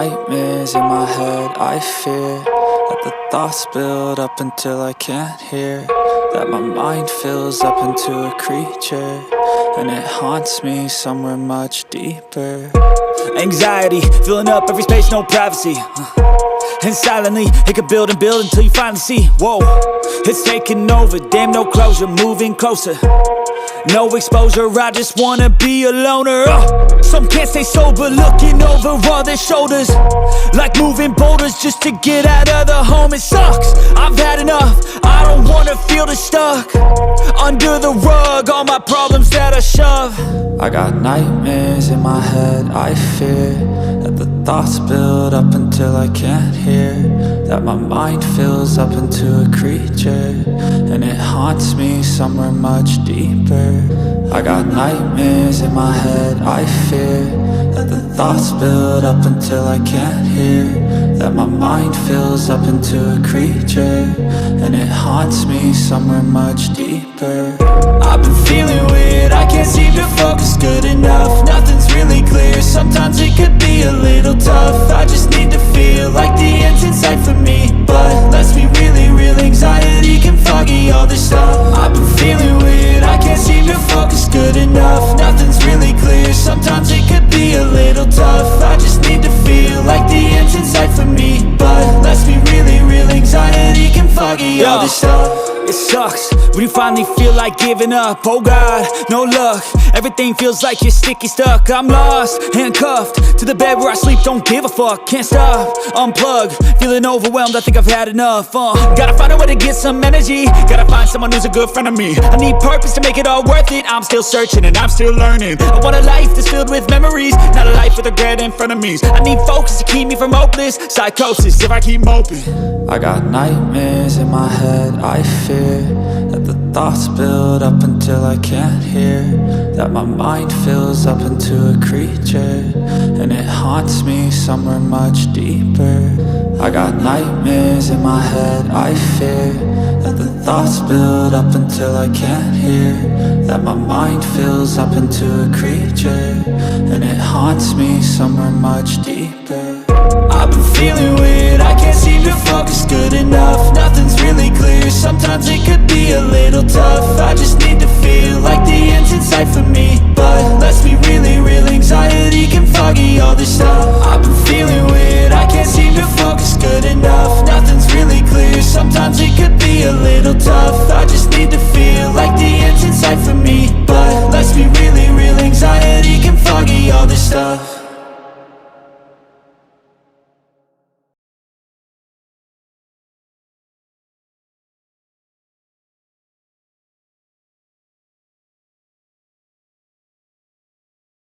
nightmares in my head, I fear that the thoughts build up until I can't hear, that my mind fills up into a creature, and it haunts me somewhere much deeper. Anxiety, filling up every space, no privacy. And silently, it could build and build until you finally see, whoa, it's taking over, damn, no closure, moving closer. No exposure, I just wanna be a loner. Some can't stay sober, looking over all their shoulders, like moving boulders just to get out of the home. It sucks, I've had enough, I don't wanna feel the stuck under the rug, all my problems that I shove. I got nightmares in my head, I fear that the thoughts build up until I can't hear, that my mind fills up into a creature, and it haunts me somewhere much deeper. I got nightmares in my head, I fear that the thoughts build up until I can't hear, that my mind fills up into a creature, and it haunts me somewhere much deeper. I've been feeling weird, I can't seem to focus good enough. Nothing's really clear, sometimes it could be a little tough. I just need to feel like the end's in sight for me, but let's be really real, anxiety can foggy all this stuff. I've been feeling weird, I can't seem to focus good enough. Nothing's really clear, sometimes it could be a little tough. I just need to feel like the end's in sight for me, but let's be really real, anxiety can foggy all this stuff. It sucks when you finally feel like giving up. Oh God, no luck, everything feels like you're sticky stuck. I'm lost, handcuffed to the bed where I sleep, don't give a fuck. Can't stop, unplug, feeling overwhelmed, I think I've had enough. Gotta find a way to get some energy, gotta find someone who's a good friend of me. I need purpose to make it all worth it, I'm still searching and I'm still learning. I want a life that's filled with memories, not a life with regret and frenemies. I need focus to keep me from hopeless psychosis if I keep moping. I got nightmares in my head, I fear that the thoughts build up until I can't hear, that my mind fills up into a creature, and it haunts me somewhere much deeper. I got nightmares in my head, I fear that the thoughts build up until I can't hear, that my mind fills up into a creature, and it haunts me somewhere much deeper. I've been feeling weird, I can't seem to focus good enough. Nothing's really clear, sometimes it could be a little tough. I just need to feel like the end's in sight for me, but let's be really real, anxiety can foggy all this stuff.